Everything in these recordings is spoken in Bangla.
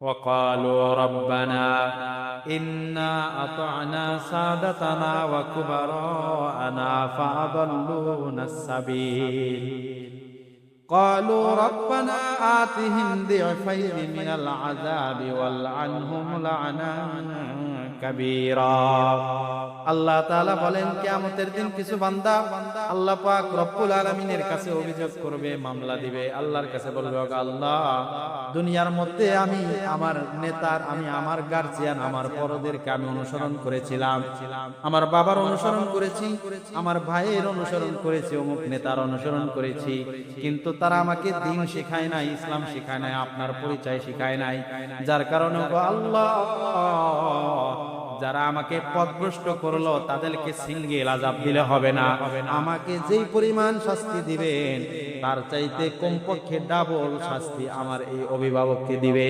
وقالوا ربنا إنا أطعنا سادتنا وكبراءنا فأضلونا السبيل قالوا ربنا آتهم ضعفين من العذاب والعنهم لعنا كبيرا আল্লাহ তাআলা বলেন কিয়ামতের দিন কিছু বান্দা আল্লাহ পাক রব্বুল আলামিনের কাছে অভিযোগ করবে, মামলা দিবে, আল্লাহর কাছে বলবে, ওগো আল্লাহ, দুনিয়ার মধ্যে আমি আমার নেতার, আমি আমার গার্জিয়ান, আমার বড়দেরকে আমি অনুসরণ করেছিলাম, আমার বাবার অনুসরণ করেছি, আমার ভাইয়ের অনুসরণ করেছি, অমুক নেতার অনুসরণ করেছি, কিন্তু তারা আমাকে দ্বীন শেখায় নাই, ইসলাম শেখায় নাই, আপনার পরিচয় শেখায় নাই, যার কারণে ওগো আল্লাহ, যারা আমাকে পথভ্রষ্ট করলো তাদেরকে সিঙ্গেল আযাব দিলে হবে না, আমাকে যেই পরিমাণ শাস্তি দিবেন তার চাইতে কমপক্ষে ডাবল শাস্তি আমার এই অভিভাবককে দিবে।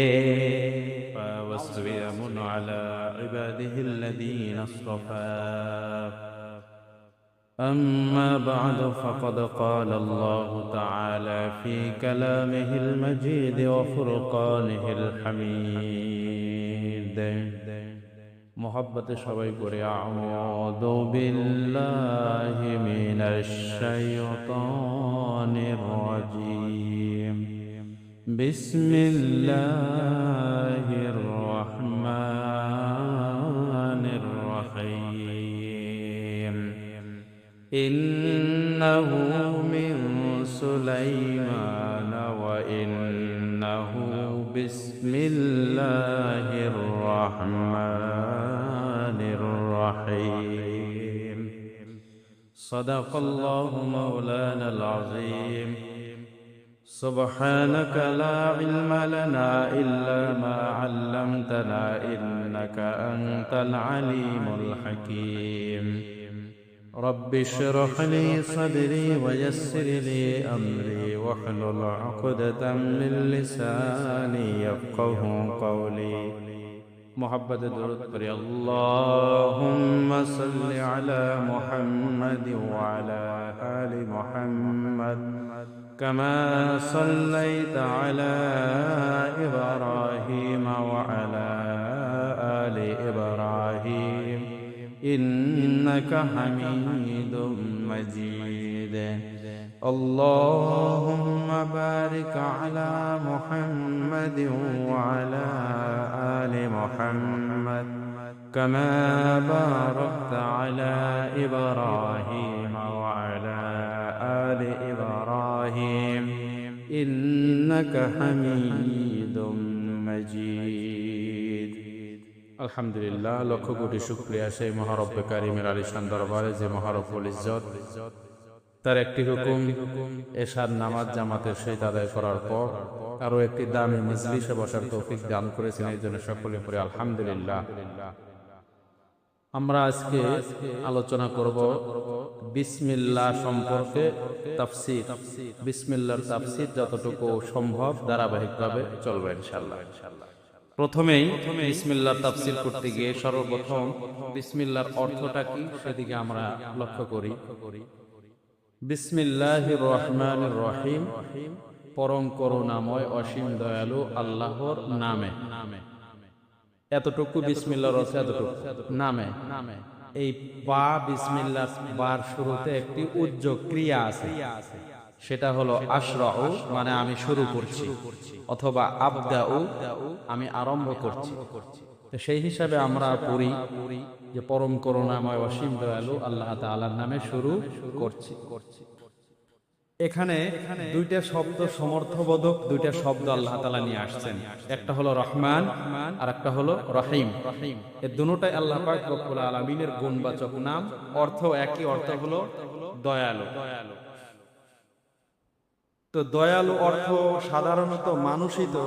ওয়াসবিয়ামুন আলা ইবাদিহিল্লাযীনা ইসতাফা أما بعد فقد قال الله تعالى في كلامه المجيد وفرقانه الحميد محبت সবাই করে আউযু বিল্লাহি মিনাশ শাইতানির রাজীম বিসমিল্লাহির রহমানির রহিম ইন্নাহু মিন সুলাইমান ওয়া ইন্নাহু বিসমিল্লাহির রহমানির রহিম সাদাকাল্লাহু মাওলানাল আযীম سبحانك لا علم لنا إلا ما علمتنا إنك أنت العليم الحكيم رب اشرح لي صدري ويسر لي أمري واحلل عقدة من لساني يفقه قولي محبت درود پر اللهم صل على محمد وعلى آل محمد كما صليت على إبراهيم وعلى آل إبراهيم إنك حميد مجيد اللهم بارك على محمد وعلى آل محمد كما باركت على إبراهيم وعلى آل إبراهيم إنك حميد مجيد আলহামদুলিল্লাহ, লক্ষ কোটি শুকরিয়া সেই মহারব্বে কারিমের আলিশান দরবারে যে মহারব্বুল ইজ্জত তার একটি হুকুম এশার নামাজ জামাতের সহিত আদায় করার পর আরো একটি দামি মজলিসে বসার তৌফিক দান করেছেন, এই জন্য সকলে পড়ে আলহামদুলিল্লাহ। আমরা আজকে আলোচনা করব বিসমিল্লাহ সম্পর্কে তাফসীর। বিসমিল্লাহর তাফসীর যতটুকু সম্ভব ধারাবাহিকভাবে চলবে ইনশাআল্লাহ। প্রথমেই বিসমিল্লাহর তাফসীর করতে গিয়ে সর্বপ্রথম বিসমিল্লাহর অর্থটা কি সেদিকে আমরা লক্ষ্য করি। বিসমিল্লাহির রহমানির রহিম, পরম করুণাময় অসীম দয়ালু আল্লাহর নামে। এতটুকু বিসমিল্লাহর অর্থ, এতটুকু নামে। এই বা বিসমিল্লাহ বার শুরুতে একটি উজ্জ্বল ক্রিয়া আছে, সেটা হলো আশরাউ, মানে আমি শুরু করছি, অথবা আবদাউ, আমি আরম্ভ করছি। সেই হিসাবে আমরা পড়ি যে পরম করুণাময় অসীম দয়ালু আল্লাহ তাআলার নামে শুরু করছি। এখানে দুইটা শব্দ সমর্থবোধক, দুইটা শব্দ আল্লাহ তাআলা নিয়ে আসছেন, একটা হলো রহমান আর একটা হলো রহিম। এই দুটোটাই আল্লাহ পাক রব্বুল আলামিনের গুণবাচক নাম, অর্থ একই, অর্থ হলো দয়ালু। তো দয়ালু অর্থ সাধারণত মানুষই তো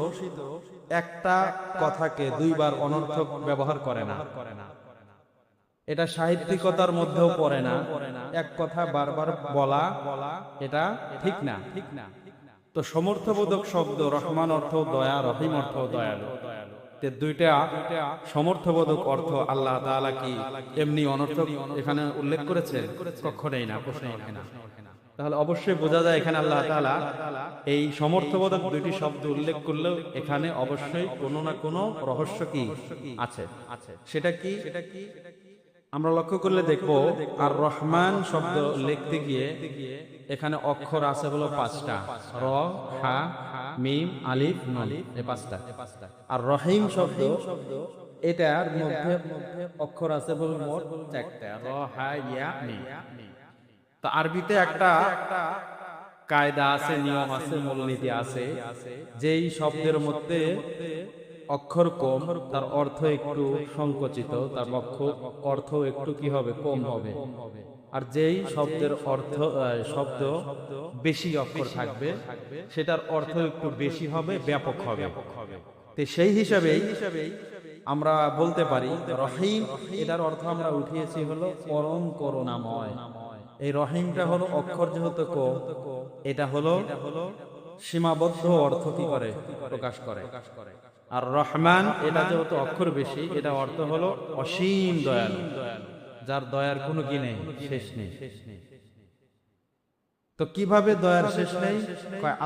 একটা কথাকে দুইবার অনর্থক ব্যবহার করে না, এটা সাহিত্যিকতার মধ্যেও পড়ে না। এক কথা বারবার বলা এটা ঠিক না। তো সমর্থবোধক শব্দ রহমান অর্থ দয়া, রহিম অর্থ দয়ালু, দুইটা সমর্থবোধক অর্থ আল্লাহ তাআলা কি এমনি অনর্থক এখানে উল্লেখ করেছেন? কখনোই না, প্রশ্ন ওঠে না। তাহলে অবশ্যই বোঝা যায় এখানে আল্লাহ তাআলা এই সমর্থবোধক দুইটি শব্দ উল্লেখ করলেও এখানে অবশ্যই কোনো না কোনো রহস্য কি আছে। সেটা কি আমরা লক্ষ্য করলে দেখবো, আর রহমান শব্দ লিখতে গিয়ে এখানে অক্ষর আছে হলো 5টা, র, হা, মিম, আলিফ, নুন, এই 5টা। আর রহিম শব্দ এটার মধ্যে অক্ষর আছে হলো মোট 4টা, র, হা, ইয়া, মিম। তো আরবিতে একটা কায়দা আছে, নিয়ম আছে, মূলনীতি আছে, যেই শব্দের মধ্যে অক্ষর কম তার অর্থ একটু সংকুচিত, তার অর্থ একটু কি হবে, কম হবে। আর যেই শব্দের শব্দ বেশি অক্ষর থাকবে সেটার অর্থ একটু বেশি হবে, ব্যাপক হবে। তো সেই হিসাবেই আমরা বলতে পারি রহিম, এটার অর্থ আমরা উঠিয়েছি হলো পরম করুণাময়। এই রহিমটা হলো অক্ষর যেহেতু কম, এটা হলো সীমাবদ্ধ অর্থ কি করে প্রকাশ করে। আর রহমান এটা যেহেতু অক্ষর বেশি, এটা অর্থ হলো অসীম দয়ালু, যার দয়ার কোনো কি নেই, শেষ নেই। তো কিভাবে দয়ার শেষ নেই?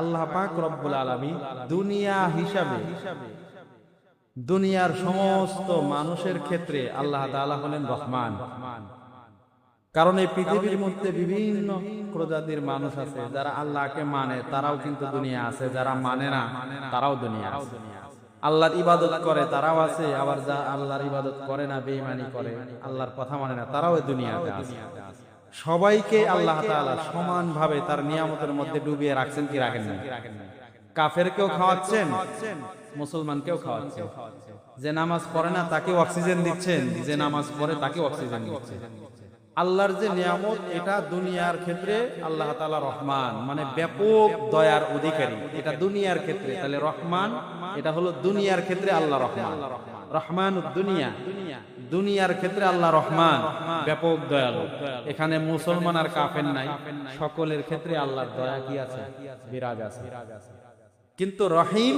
আল্লাহ পাক রব্বুল আলামিন দুনিয়া হিসাবে দুনিয়ার সমস্ত মানুষের ক্ষেত্রে আল্লাহ তাআলা হলেন রহমান। কারণ এই পৃথিবীর মধ্যে বিভিন্ন প্রজাতির মানুষ আছে, যারা আল্লাহকে মানে তারাও কিন্তু দুনিয়া আছে, যারা মানে না তারাও দুনিয়া আছে। আল্লাহর ইবাদত করে তারাও আছে, আবার যা আল্লাহর ইবাদত করে না, বেঈমানি করে, আল্লাহর কথা মানে না, তারাও দুনিয়াতে আছে। সবাইকে আল্লাহ তাআলা সমানভাবে তার নিয়ামতের মধ্যে ডুবিয়ে রাখছেন কি রাখেন না? কাফেরকেও খাওয়াচ্ছেন, মুসলমানকেও খাওয়াচ্ছেন। যে নামাজ পড়ে না তাকেও অক্সিজেন দিচ্ছেন, যে নামাজ পড়ে তাকেও অক্সিজেন দিচ্ছেন। আল্লাহর যে নিয়ামত, এটা দুনিয়ার ক্ষেত্রে আল্লাহ তাআলা রহমান, মানে ব্যাপক দয়ার অধিকারী, এটা দুনিয়ার ক্ষেত্রে। তাহলে রহমান এটা হলো দুনিয়ার ক্ষেত্রে আল্লাহ রহমান, রহমানুদ দুনিয়া, দুনিয়ার ক্ষেত্রে আল্লাহ রহমান, ব্যাপক দয়ালু। এখানে মুসলমান আর কাফের নাই, সকলের ক্ষেত্রে আল্লাহর দয়া কি আছে, বিরাজ আছে। কিন্তু রহিম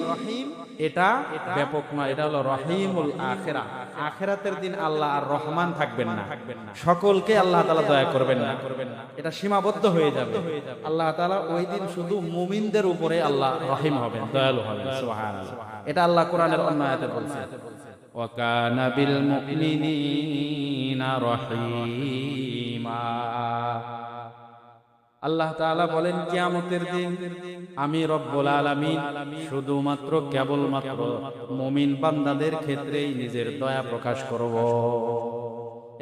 এটা ব্যাপক নয়, এটা হলো রহিমুল আখিরা। আখিরাতের দিন আল্লাহ আর রহমান থাকবেন না, সকলকে আল্লাহ তাআলা দয়া করবেন না, এটা সীমাবদ্ধ হয়ে যাবে। আল্লাহ তাআলা ওই দিন শুধু মুমিনদের উপরে আল্লাহ রহিম হবেন, দয়ালু হবেন। সুবহানাল্লাহ, এটা আল্লাহ কোরআনের অন্য আয়াতে বলছেন, ওয়া কানা বিল মুমিনিনা রহিমা। আল্লাহ তাআলা বলেন কিয়ামতের দিন আমি রব্বুল আলামিন শুধুমাত্র কেবলমাত্র মুমিন বান্দাদের ক্ষেত্রেই নিজের দয়া প্রকাশ করব।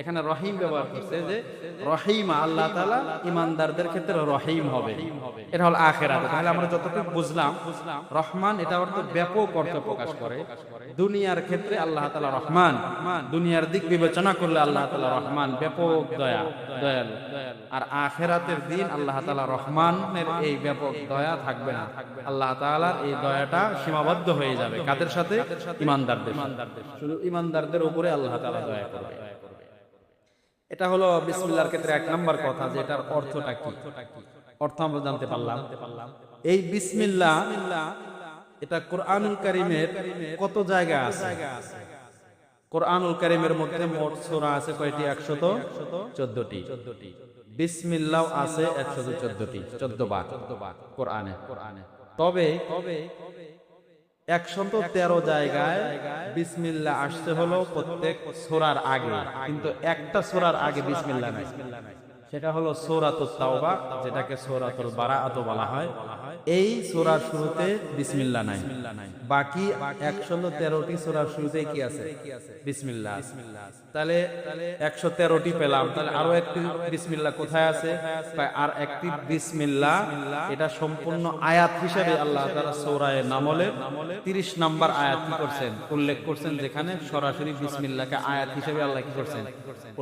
এখানে রহিম ব্যবহার করছে, যে রহিমা আল্লাহ তাআলা ইমানদারদের ক্ষেত্রে রহিম হবে, এটা হলো আখিরাতে। তাহলে আমরা যতটুকু বুঝলাম, রহমান এটা অর্থ ব্যাপক অর্থ প্রকাশ করে। দুনিয়ার ক্ষেত্রে আল্লাহ তাআলা রহমান, দুনিয়ার দিক বিবেচনা করলে আল্লাহ তাআলা রহমান, ব্যাপক দয়ালু। আর আখিরাতের দিন আল্লাহ তাআলা রহমানের এই ব্যাপক দয়া থাকবে না, আল্লাহ তাআলার এই দয়াটা সীমাবদ্ধ হয়ে যাবে। কাদের সাথে? ইমানদারদের। শুধু ইমানদারদের উপরে আল্লাহ তাআলা দয়া করবে। এটা হলো বিসমিল্লাহর ক্ষেত্রে 1 নাম্বার কথা, যে এটার অর্থটা কি, অর্থ আমরা জানতে পারলাম। এই বিসমিল্লাহ এটা কোরআনুল কারীমের কত জায়গা আছে? কোরআনুল কারীমের মধ্যে মোট সূরা আছে কয়টি? 114টি। বিসমিল্লাহ আছে 114টি, 14 বার কোরআনে। তবে 113 জায়গায় বিসমিল্লাহ আসছে হলো প্রত্যেক সূরার আগে, কিন্তু একটা সূরার আগে বিসমিল্লাহ নাই। সেটা হলো সূরাতুত তাওবা, যেটাকে সূরাতুল বারাআত বলা হয়। এই সূরার শুরুতে বিসমিল্লাহ নাই। বাকি 113টি সূরার শুরুতে কি আছে? বিসমিল্লাহ। তাহলে 113টি পেলাম, তাহলে আরো একটি বিসমিল্লাহ কোথায় আছে? আর একটি বিসমিল্লাহ, এটা সম্পূর্ণ আয়াত হিসেবে আল্লাহ তাআলা সূরা নামলের 30 নম্বর আয়াত কি করছেন? উল্লেখ করছেন, যেখানে সরাসরি বিসমিল্লাহকে আয়াত হিসেবে আল্লাহ কি করছেন?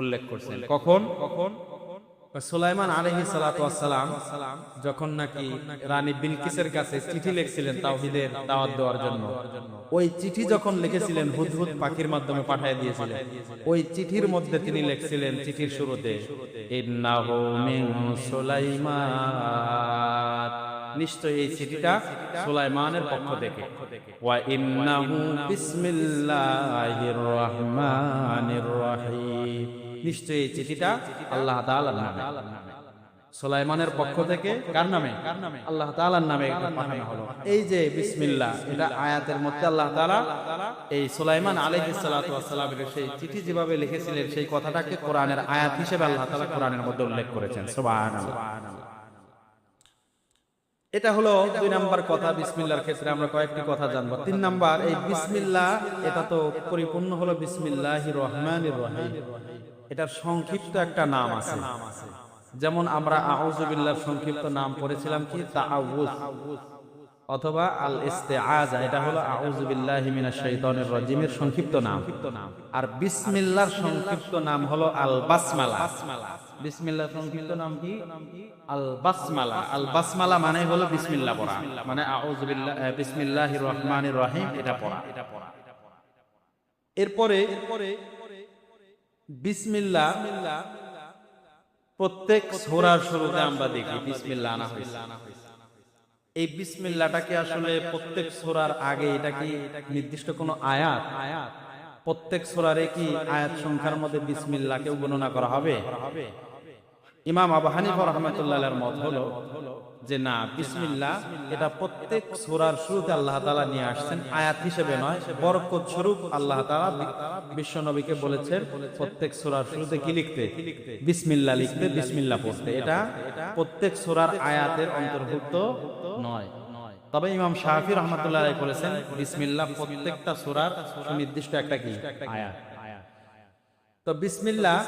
উল্লেখ করছেন। কখন? সুলাইমান আলাইহিস সালাতু ওয়াস সালাম যখন নাকি রানী বিলকিসের কাছে চিঠি লিখছিলেন তাওহীদের দাওয়াত দেওয়ার জন্য, ওই চিঠি যখন লিখেছিলেন হুদহুদ পাখির মাধ্যমে পাঠিয়ে দিয়েছিলেন, ওই চিঠির মধ্যে তিনি লিখছিলেন, চিঠির শুরুতে ইন্নাহু মিন সুলাইমান, নিশ্চয়ই এই চিঠিটা সুলাইমানের পক্ষ থেকে, ওয়া ইন্নাহু বিসমিল্লাহির রহমানির রহিম, নিশ্চয়ই এই চিঠিটা আল্লাহ তাআলার নামে। সুলাইমানের পক্ষ থেকে কার নামে? আল্লাহ তাআলার নামে এটা পাঠানো হলো। এই যে বিসমিল্লাহ, এটা আয়াতের মধ্যে আল্লাহ তাআলা এই সুলাইমান আলাইহিস সালাতু ওয়াস সালামের সেই চিঠি যেভাবে লিখেছিলেন সেই কথাটাকে কোরআনের আয়াত হিসেবে আল্লাহ তাআলা কোরআনের মধ্যে উল্লেখ করেছেন। সুবহানাল্লাহ। এটা হলো 2 নাম্বার কথা। বিসমিল্লাহর ক্ষেত্রে আমরা কয়েকটি কথা জানবো। 3 নাম্বার, এই বিসমিল্লাহ এটা তো পরিপূর্ণ হলো বিসমিল্লাহির রহমানির রহিম। এটার সংক্ষিপ্ত একটা নাম আছে। যেমন আমরা আউযু বিল্লাহর সংক্ষিপ্ত নাম পড়েছিলাম কি? তাআউযু অথবা আল ইস্তিআযা। এটা হলো আউযু বিল্লাহি মিনাশ শাইতানির রাজিমের সংক্ষিপ্ত নাম। আর বিসমিল্লাহর সংক্ষিপ্ত নাম হলো আল বাসমালা। বিসমিল্লাহর সংক্ষিপ্ত নাম কি? আল বাসমালা। আল বাসমালা মানে হলো বিসমিল্লাহ পড়া, মানে আউযু বিল্লাহ বিসমিল্লাহির রহমানির রহিম এটা পড়া। এরপরে বিসমিল্লাহ প্রত্যেক সূরার শুরুতে আমরা দেখি বিসমিল্লাহ আনা হয়েছে। এই বিসমিল্লাহটাকে আসলে প্রত্যেক সূরার আগে এটা কি নির্দিষ্ট কোনো আয়াত? প্রত্যেক সূরারে কি আয়াত সংখ্যার মধ্যে বিসমিল্লাহকে গণনা করা হবে? ইমাম আবু হানিফা রাহমাতুল্লাহির মত হলো যে না, বিসমিল্লাহ এটা প্রত্যেক সূরার শুরুতে আল্লাহ তাআলা নিয়ে আসছেন, আয়াত হিসেবে নয়, বরকত স্বরূপ আল্লাহ তাআলা বিশ্ব নবীকে বলেছেন প্রত্যেক সূরার শুরুতে কি লিখতে? বিসমিল্লাহ লিখতে, বিসমিল্লাহ পড়তে। এটা প্রত্যেক সূরার আয়াতের অন্তর্ভুক্ত নয়। তবে ইমাম শাফি রাহমাতুল্লাহ আলাইহি বলেছেন বিসমিল্লাহ প্রত্যেকটা সূরার সুনির্দিষ্ট একটা কি আয়াত। তো বিসমিল্লাহ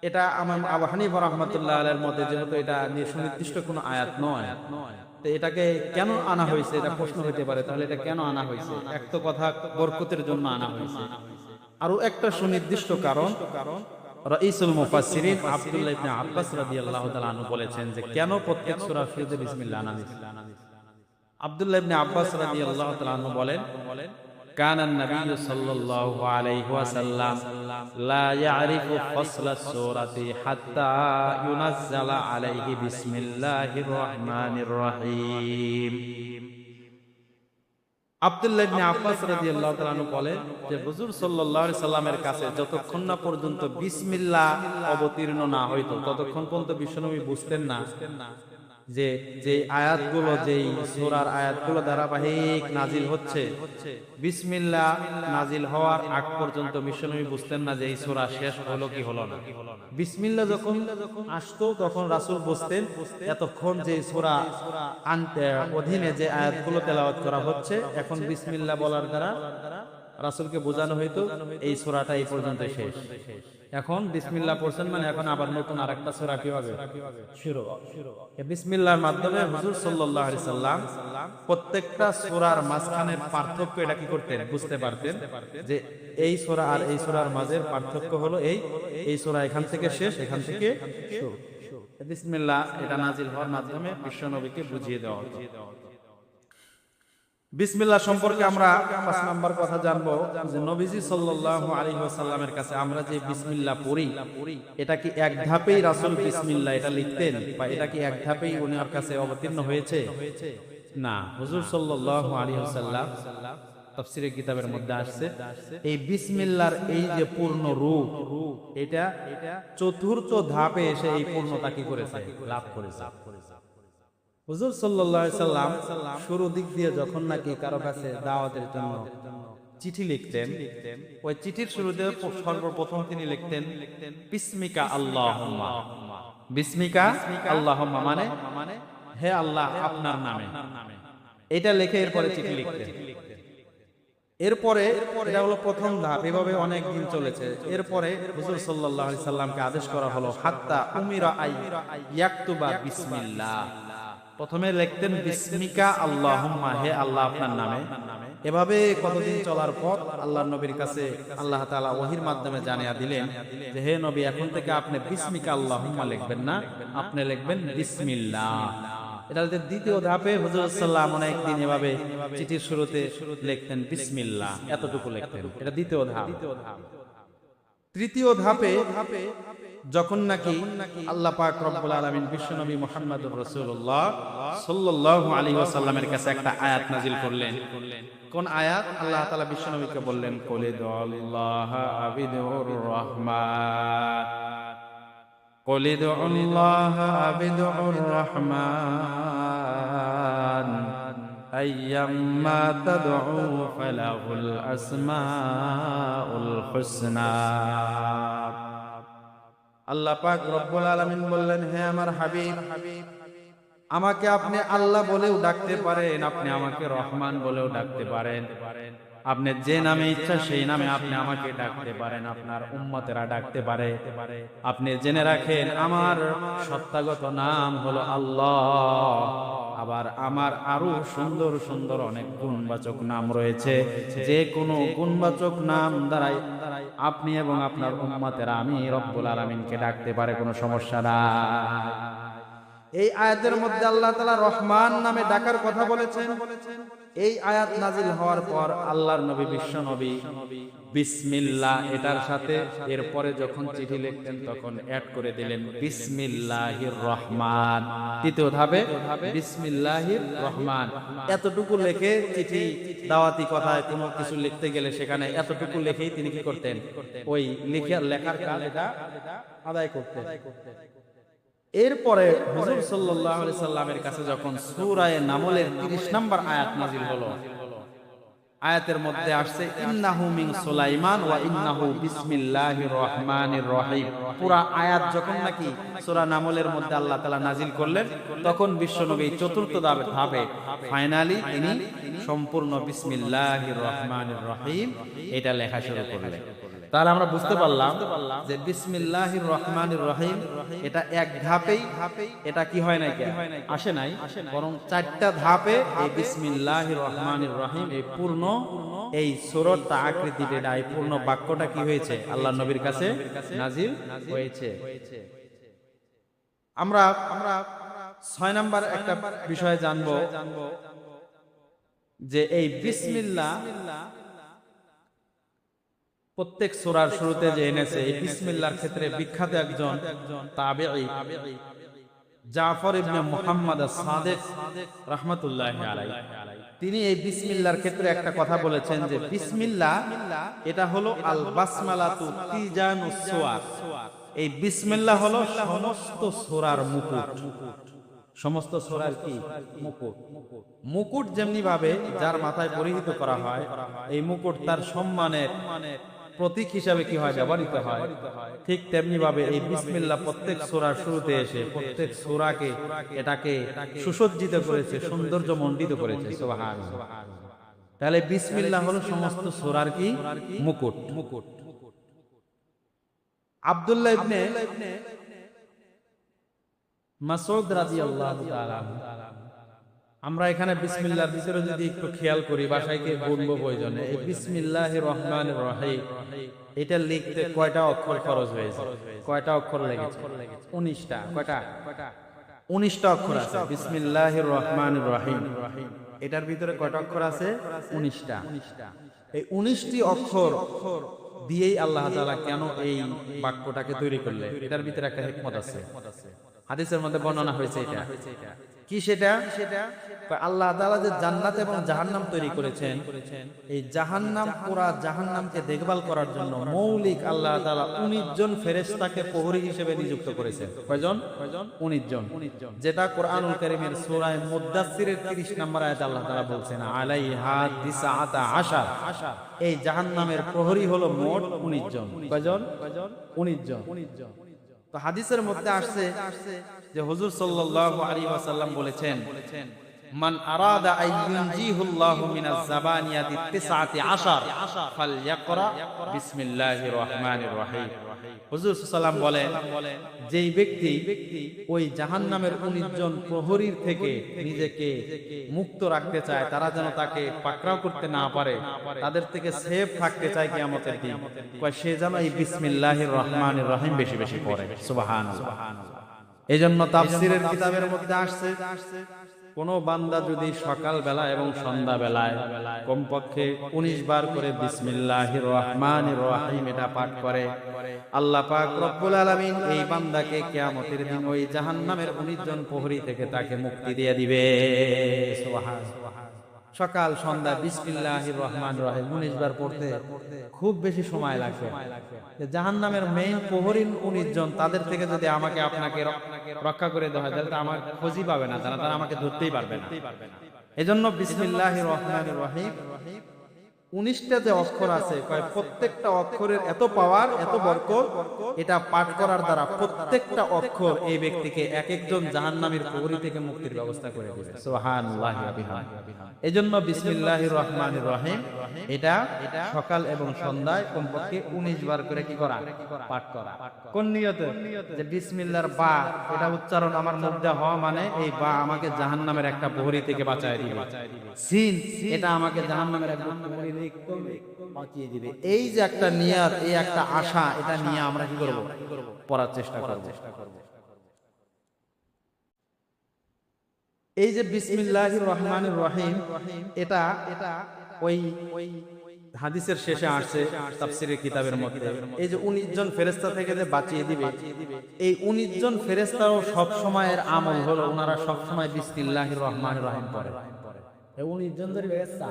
এটা আমার আবু হানিফা রাহমাতুল্লাহ আলাইহির মতে যেহেতু এটা সুনির্দিষ্ট কোনো আয়াত নয়, তো এটাকে কেন আনা হয়েছে এটা প্রশ্ন হতে পারে। তাহলে এটা কেন আনা হয়েছে? এক তো কথা বরকতের জন্য আনা হয়েছে, আরো একটা সুনির্দিষ্ট কারণ রাইসুল মুফাসসিরিন আব্দুল্লাহ ইবনে আব্বাস রাদিয়াল্লাহু তাআলা আনহু বলেছেন যে কেন প্রত্যেক সূরার শুরুতে বিসমিল্লাহ আনা হয়েছে। আব্দুল্লাহ ইবনে আব্বাস রাদিয়াল্লাহু তাআলা আনহু বলেন, কানান নবী সাল্লাল্লাহু আলাইহি ওয়াসাল্লাম লা ইয়ারিফু ফাসলাস সূরাতি হাত্তা ইউনাজ্জালা আলাইহি বিসমিল্লাহির রহমানির রহিম। আব্দুল্লাহ ইবনে আব্বাস রাদিয়াল্লাহু তাআলা আনহু বলেন যে হুজুর সাল্লাল্লাহু আলাইহি সাল্লামের কাছে যতক্ষণ না পর্যন্ত বিসমিল্লাহ অবতীর্ণ না হইতো ততক্ষণ পর্যন্ত বিশ্বনবী বুঝতেন না যে যে আয়াতগুলো, যেই সূরার আয়াতগুলো ধারাবাহিক নাজিল হচ্ছে, বিসমিল্লাহ নাজিল হওয়ার আগ পর্যন্ত বিশ্বনবী বুঝতেন না যে এই সূরা শেষ হলো কি হলো না। বিসমিল্লাহ যখন আসতো তখন রাসূল বুঝতেন এতক্ষণ যে সূরা অধীনে যে আয়াতগুলো তেলাওয়াত করা হচ্ছে, এখন বিসমিল্লাহ বলার দ্বারা রাসূলকে বোঝানো হইতো এই সূরাটা এই পর্যন্ত শেষ। এখন বিসমিল্লাহ পড়ছেন মানে এখন আবার নতুন আরেকটা সূরা কি হবে? শুরু। এই বিসমিল্লাহর মাধ্যমে হুজুর সাল্লাল্লাহু আলাইহি সাল্লাম প্রত্যেকটা সূরার মাঝখানের পার্থক্য এটা কি করতেন? বুঝতে পারতেন যে এই সূরা আর এই সূরার মাঝের পার্থক্য হলো এই সূরা এখান থেকে শেষ, এখান থেকে শুরু। বিসমিল্লাহ এটা নাজিল হওয়ার মাধ্যমে বিশ্বনবীকে বুঝিয়ে দেওয়া হতো। বিসমিল্লাহ সম্পর্কে আমরা 5 নাম্বার কথা জানবো যে নবীজি সাল্লাল্লাহু আলাইহি ওয়াসাল্লামের কাছে আমরা যে বিসমিল্লাহ পড়ি এটা কি এক ধাপেই রাসূল বিসমিল্লাহ এটা লিখতেন, বা এটা কি এক ধাপেই ওনার কাছে অবতীর্ণ হয়েছে? না, হুজুর সাল্লাল্লাহু আলাইহি ওয়াসাল্লাম তাফসীরের কিতাবের মধ্যে আসছে এই বিসমিল্লাহর এই যে পূর্ণ রূপ এটা চতুর্থ ধাপে এসে এই পূর্ণতা কি করেছে? লাভ করেছে। হুজুর সাল্লাল্লাহু আলাইহি সাল্লাম শুরু দিক দিয়ে যখন নাকি কারো কাছে দাওয়াতের জন্য চিঠি লিখতেন, ওই চিঠির শুরুতে সর্বপ্রথম তিনি লিখতেন বিসমিকা আল্লাহুম্মা। বিসমিকা আল্লাহুম্মা মানে হে আল্লাহ আপনার নামে, এটা লিখে এরপরে চিঠি লিখতেন। এরপরে এটা হলো প্রথম ধাপ, এভাবে অনেক দিন চলেছে। এরপরে হুজুর সাল্লাল্লাহু আলাইহি সাল্লামকে আদেশ করা হলো হাত্তা উমিরা আই ইয়াকতুবা বিসমিল্লাহ। প্রথমে লিখতেন বিসমিকা আল্লাহুম্মা, হে আল্লাহ আপনার নামে। এভাবে কতদিন চলার পর আল্লাহর নবীর কাছে আল্লাহ তাআলা ওহীর মাধ্যমে জানিয়ে দিলেন যে হে নবী এখন থেকে আপনি বিসমিকা আল্লাহুম্মা লিখবেন না, আপনি লিখবেন বিসমিল্লাহ। এটা দ্বিতীয় ধাপে হুজুর সাল্লাল্লাহু আলাইহি অনেক দিন এভাবে চিঠির শুরুতে লিখতেন বিসমিল্লাহ, এতটুকু লিখতেন। এটা দ্বিতীয় ধাপ। তৃতীয় ধাপে যখন নাকি আল্লাহ পাক রব্বুল আলামিন বিশ্বনবী মুহাম্মদুর রাসূলুল্লাহ সাল্লাল্লাহু আলাইহি ওয়াসাল্লামের কাছে একটা আয়াত নাযিল করলেন। কোন আয়াত? আল্লাহ তাআলা বিশ্বনবীকে বললেন কুলিদুল্লাহ আবিদুর রহমান। কুল উদউল্লাহ আবিদুর রহমান আইয়াম্মা তাদউ ফালাহুল আসমাউল হুসনা। আল্লাহ পাক রব্বুল আলামিন বললেন, হে আমার হাবিব, আমাকে আপনি আল্লাহ বলেও ডাকতে পারেন, আপনি আমাকে রহমান বলেও ডাকতে পারেন, আপনি যে নামে ইচ্ছা সেই নামে আপনি আমাকে ডাকতে পারেন, আপনার উম্মতেরা ডাকতে পারে। আপনি জেনে রাখেন আমার সত্তাগত নাম হলো আল্লাহ। আবার আমার আরো সুন্দর সুন্দর অনেক গুণবাচক নাম রয়েছে, যে কোনো গুণবাচক নাম দ্বারাই আপনি এবং আপনার উম্মতেরা আমি রব্বুল আলামিনকে ডাকতে পারে, কোনো সমস্যা না। এই আয়াতের মধ্যে আল্লাহ তাআলা রহমান নামে ডাকার কথা বলেছেন। এই আয়াত নাজিল হওয়ার পর আল্লাহর নবী বিশ্ব নবী বিসমিল্লাহ এটার সাথে এরপরে যখন চিঠি লিখতেন তখন অ্যাড করে দিলেন বিসমিল্লাহির রহমান। তৃতীয় ধাপে বিসমিল্লাহির রহমান। এতটুকু লিখে চিঠি দাওয়াতি কথায় কোনো কিছু লিখতে গেলে সেখানে এতটুকু লিখেই তিনি কি করতেন, ওই লেখার কাজটা আদায় করতেন। এরপরে হুজুর সাল্লাল্লাহু আলাইহি সাল্লামের কাছে যখন সূরা নামলের 30 নম্বর আয়াত নাযিল হলো, আয়াতের মধ্যে আসছে ইন্নাহু মিন সুলাইমান ওয়া ইন্নাহু বিসমিল্লাহির রহমানির রহিম। পুরা আয়াত যখন নাকি সূরা নামলের মধ্যে আল্লাহ তাআলা নাযিল করলেন, তখন বিশ্বনবী চতুর্থ ধাপে ফাইনালি তিনি সম্পূর্ণ বিসমিল্লাহির রহমানির রহিম এটা লেখা শুরু করলেন। তাহলে আমরা বুঝতে পারলাম যে বিসমিল্লাহির রহমানির রহিম এটা এক ধাপেই এটা কি হয় নাই, আসে নাই, বরং 4টা ধাপে এই বিসমিল্লাহির রহমানির রহিম এই পূর্ণ এই সূরাটা আকৃতিটা এই পূর্ণ বাক্যটা কি হয়েছে আল্লাহর নবীর কাছে নাজিল হয়েছে। আমরা 6 নাম্বার একটা বিষয় জানবো যে এই বিসমিল্লাহ প্রত্যেক সূরার শুরুতে যে এনেছে, এই বিসমিল্লাহর ক্ষেত্রে বিখ্যাত একজন তাবেঈ জাফর ইবনে মুহাম্মদ আস-সাদিক রাহমাতুল্লাহি আলাইহি, তিনি এই বিসমিল্লাহর ক্ষেত্রে একটা কথা বলেছেন যে বিসমিল্লাহ এটা হলো আল বাসমালাতু তিজানুস সুওয়ার। এই বিসমিল্লাহ হলো সমস্ত সূরার মুকুট, সমস্ত সূরার কি মুকুট। মুকুট যেমনি ভাবে যার মাথায় পরিহিত করা হয়, এই মুকুট তার সম্মানের প্রতীক হিসাবে কি হয় ব্যবহৃত হয়, ঠিক তেমনি ভাবে এই বিসমিল্লাহ প্রত্যেক সূরার শুরুতে এসে প্রত্যেক সূরাকে এটাকে সুসজ্জিত করেছে, সৌন্দর্য মণ্ডিত করেছে। সুবহানাল্লাহ। তাহলে বিসমিল্লাহ হলো সমস্ত সূরার কি মুকুট। আব্দুল্লাহ ইবনে মাসউদ রাদিয়াল্লাহু তাআলা, আমরা এখানে বিসমিল্লাহর ভিতরে যদি একটু খেয়াল করি, বাসায় গিয়ে গুনবো প্রয়োজনে, এই বিসমিল্লাহির রহমানির রহিম এটা লিখতে কয়টা অক্ষর খরচ হয়েছে, কয়টা অক্ষর লেগেছে? 19টা। কয়টা? 19টা অক্ষর আছে বিসমিল্লাহির রহমানির রহিম। এটার ভিতরে কয়টা অক্ষর আছে? 19টা। এই 19টি অক্ষর দিয়েই আল্লাহ তাআলা কেন এই বাক্যটাকে তৈরি করলেন, এটার ভিতরে একটা হিকমত আছে। হাদিসের মধ্যে বর্ণনা হয়েছে এটা কি, সেটা আল্লাহ তাআলা যে জান্নাত এবং জাহান্নাম তৈরি করেছেন, এই জাহান্নাম পুরা জাহান্নামকে দেখভাল করার জন্য মৌলিক আল্লাহ তাআলা 19 জন ফেরেশতাকে প্রহরী হিসেবে নিযুক্ত করেছেন। কয়জন? 19 জন। যেটা কোরআনুল কারীমের সূরা মুদ্দাসসিরের 30 নম্বর আয়াতে আল্লাহ তাআলা বলছেন আলাইহা তিসআতা আশার। এই জাহান্নামের প্রহরী হলো মোট 19 জন। কয়জন? 19 জন। তো হাদিসের মধ্যে আসছে যে হুজুর সাল্লাল্লাহু আলাইহি ওয়াসাল্লাম বলেছেন মান আরাদা আইয়ুনজিহুল্লাহু মিনাজ জাবানিয়াতি 19 ফালইকরা বিসমিল্লাহির রহমানির রহিম। হুজুর সাল্লাল্লাহু বলেন যেই ব্যক্তি ওই জাহান্নামের 19 জন প্রহরীর থেকে নিজেকে মুক্ত রাখতে চায়, তারা যেন তাকে পাকড়াও করতে না পারে, তাদের থেকে সেফ থাকতে চায় কিয়ামতের দিন, কয় সে যেন এই বিসমিল্লাহির রহমানির রহিম বেশি বেশি পড়ে। সুবহানাল্লাহ। এজন্য তাফসীরের কিতাবের মধ্যে আসছে কোন বান্দা যদি সকাল বেলা এবং সন্ধ্যা বেলায় কমপক্ষে 19 বার করে বিসমিল্লাহির রহমানির রহিম এটা পাঠ করে, আল্লাহ পাক রব্বুল আলামিন এই বান্দাকে কিয়ামতের দিন ওই জাহান্নামের 19 জন প্রহরী থেকে তাকে মুক্তি দিয়ে দিবে। সুবহানাল্লাহ। সকাল সন্ধ্যা বিসমিল্লাহির রহমানির রহিম 19 বার পড়তে খুব বেশি সময় লাগবে। জাহান্নামের মেইন প্রহরী 19 জন, তাদের থেকে যদি আমাকে আপনাকে রক্ষা করে দেওয়া হয় তাহলে তো আমার খোঁজই পাবে না, তারা আমাকে ধরতেই পারবে না। এজন্য বিসমিল্লাহির রহমানির রহিম 19টা যে অক্ষর আছে, প্রত্যেকটা অক্ষরের এত পাওয়ার, এত বরকত, এটা পাঠ করার দ্বারা প্রত্যেকটা অক্ষর এই ব্যক্তিকে এক একজন জাহান্নামীর প্রহরী থেকে মুক্তির ব্যবস্থা করে দিবে। সুবহানাল্লাহি ওয়া বিহামদিহি। এজন্য বিসমিল্লাহির রহমানির রহিম এটা সকাল এবং সন্ধ্যায় কমপক্ষে 19 বার করে কি করা, পাঠ করা। কোন নিয়তে? যে বিসমিল্লাহর বা এটা উচ্চারণ আমার মুখে হওয়া মানে এই বা আমাকে জাহান্নামের একটা প্রহরী থেকে বাঁচায় দিবে। সিন এটা আমাকে জাহান্নামের একটা প্রহরী বাঁচিয়ে দিবে। এই যে একটা নিয়ত, এই একটা আশা, এটা নিয়ে আমরা কি করব? পড়ার চেষ্টা করব। এই যে বিসমিল্লাহির রহমানির রহিম এটা ওই হাদিসের শেষে আসছে তাফসীরের কিতাবের মধ্যে, এই যে 19 জন ফেরেশতা থেকে যে বাঁচিয়ে দিবে, এই 19 জন ফেরেশতারও সব সময়ের আমল হলো ওনারা সব সময় বিসমিল্লাহির রহমানির রহিম পড়ে। এই 19 জন ধরে ফেরেশতা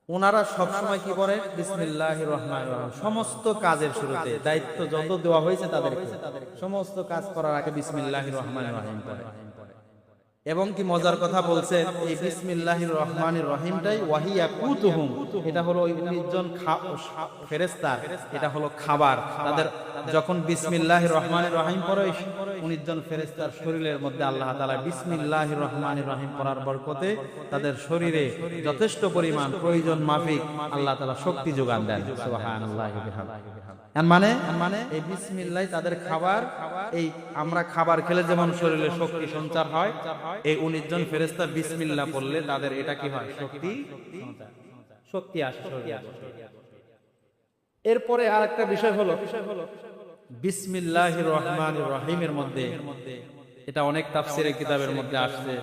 ওনারা সব সময় কি করে? বিসমিল্লাহির রহমানির রহিম। সমস্ত কাজের শুরুতে দায়িত্ব যত দেওয়া হয়েছে তাদেরকে সমস্ত কাজ করার আগে বিসমিল্লাহির রহমানির রহিম পড়ে। এবং কি মজার কথা বলছেন, এই বিসমিল্লাহির রহমানির রহিমটাই ওয়াহিয়া কুতুহুম, এটা হলো ওই 19 জন ফেরেশতা, এটা হলো খাবার তাদের। যখন বিসমিল্লাহির রহমানির রহিম পড়ে 19 জন ফেরেশতার শরীরের মধ্যে আল্লাহ তাআলা বিসমিল্লাহির রহমানির রহিম পড়ার বরকতে তাদের শরীরে যথেষ্ট পরিমাণ প্রয়োজন মাফিক আল্লাহ তাআলা শক্তি যোগান দেন। সুবহানাল্লাহি ওয়া বিহামদিহি। মানে এই বিসমিল্লাহ তাদের খাবার। এই আমরা খাবার খেলে যেমন শরীরে শক্তি সঞ্চার হয়, এই 19 জন ফেরেশতা বিসমিল্লাহ পড়লে তাদের এটা কি হয়? শক্তি আসে। এরপরে আরেকটা বিষয় হলো বিসমিল্লাহির রহমানির রহিমের মধ্যে, এটা অনেক তাফসীরের কিতাবের মধ্যে আসছে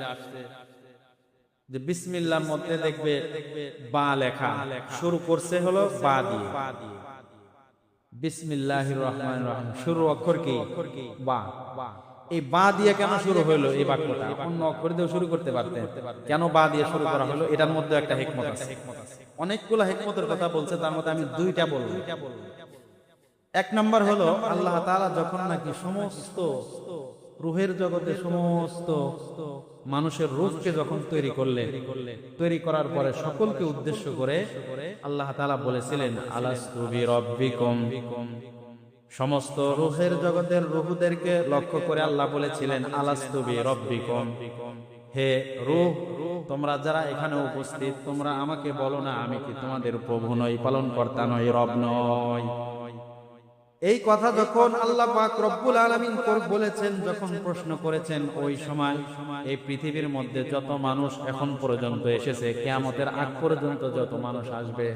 যে বিসমিল্লাহর মধ্যে দেখবে বা লেখা, শুরু করছে হলো বা দিয়ে। বিসমিল্লাহির রহমানির রহিম শুরু অক্ষর কি? বা। এই বা দিয়ে কেন শুরু হলো এই বাক্যটা? অন্য অক্ষর দিয়ে শুরু করতে পারতেন, কেন বা দিয়ে শুরু করা হলো? এটার মধ্যে একটা হিকমত আছে। অনেকগুলো হিকমতের কথা বলছে, তার মধ্যে আমি দুইটা বলবো। এক নাম্বার হলো আল্লাহ তাআলা যখন নাকি সমস্ত রূহের জগতে সমস্ত মানুষের রূহকে যখন তৈরি করার পরে সকলকে উদ্দেশ্য করে আল্লাহ তাআলা বলেছিলেন আলাস্তু বিরাব্বিকুম। সমস্ত রূহের জগতের রূহদেরকে লক্ষ্য করে আল্লাহ বলেছিলেন আলাস্তু বিরাব্বিকুম, হে রূহ তোমরা যারা এখানে উপস্থিত, তোমরা আমাকে বলো না আমি কি তোমাদের প্রভু নই, পালনকর্তা নই, রব নই? এই কথা যখন আল্লাহ পাক রব্বুল আলামিন বলেছেন, যখন প্রশ্ন করেছেন, ওই সময় এই পৃথিবীর মধ্যে যত মানুষ এখন পর্যন্ত এসেছে, কিয়ামতের আগ পর্যন্ত যত মানুষ আসবে,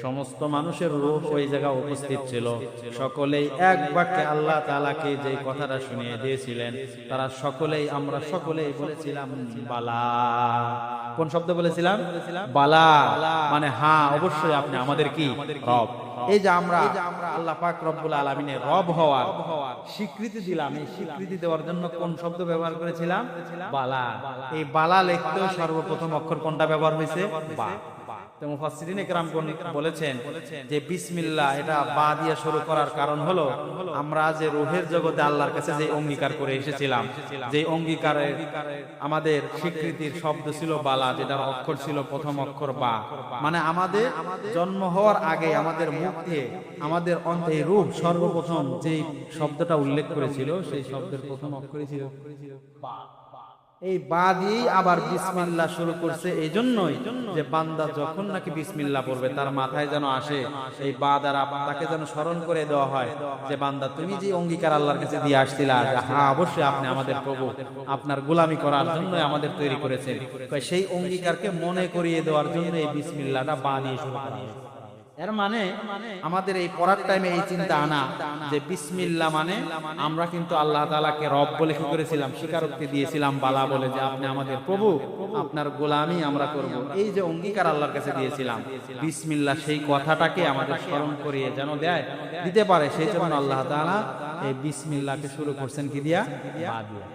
সমস্ত মানুষের রূহ ওই জায়গায় উপস্থিত ছিল। সকলেই এক বাক্যে আল্লাহ তাআলাকে যে কথাটা শুনিয়ে দিয়েছিলেন, তারা সকলেই, আমরা সকলেই বলেছিলাম বালা। কোন শব্দ বলেছিলাম? বালা, মানে হ্যাঁ অবশ্যই আপনি আমাদের কি রব। এই যে আমরা আল্লাহ পাক রব্বুল আলামিনের রব হওয়ার স্বীকৃতি দিলাম, এই স্বীকৃতি দেওয়ার জন্য কোন শব্দ ব্যবহার করেছিলাম? বালা। এই বালা লিখতেও সর্বপ্রথম অক্ষর কোনটা ব্যবহার হয়েছে? বা। মুফাসসিরিনে কেরাম বলেছেন যে বিসমিল্লাহ এটা বা দিয়ে শুরু করার কারণ হলো আমরা যে রূহের জগতে আল্লাহর কাছে যে অঙ্গীকার করে এসেছিলাম, যে অঙ্গীকারে আমাদের স্বীকৃতির শব্দ ছিল বালা, যেটার অক্ষর ছিল প্রথম অক্ষর বা। মানে আমাদের জন্ম হওয়ার আগে আমাদের মুখ দিয়ে আমাদের অন্তরে রূহ সর্বপ্রথম যে শব্দটা উল্লেখ করেছিল, সেই শব্দের প্রথম অক্ষরই ছিল বা। এই বা দিয়েই আবার বিসমিল্লাহ শুরু করছে। এই জন্যই যে বান্দা যখন নাকি বিসমিল্লাহ পড়বে তার মাথায় যেন আসে এই বা দ্বারা তাকে যেন স্মরণ করে দেওয়া হয় যে বান্দা তুমি যে অঙ্গীকার আল্লাহর কাছে দিয়ে আসছিলা, হ্যাঁ অবশ্যই আপনি আমাদের প্রভু, আপনার গোলামি করার জন্য আমাদের তৈরি করেছেন, সেই অঙ্গীকারকে মনে করিয়ে দেওয়ার জন্য এই বিসমিল্লাহটা বা দিয়ে শুরু করা হয়। এর মানে আমাদের এই পড়ার টাইমে এই চিন্তা আনা যে বিসমিল্লাহ মানে আমরা কিন্তু আল্লাহ তাআলাকে রব বলে কি করেছিলাম? স্বীকারোক্তি দিয়েছিলাম বালা বলে, যে আপনি আমাদের প্রভু, আপনার গোলামি আমরা করব। এই যে অঙ্গীকার আল্লাহর কাছে দিয়েছিলাম, বিসমিল্লাহ সেই কথাটাকে আমাদের স্মরণ করিয়ে যেন দিতে পারে, সেই জন্য আল্লাহ তাআলা এই বিসমিল্লাহকে শুরু করছেন কি দিয়া? বা দিয়া।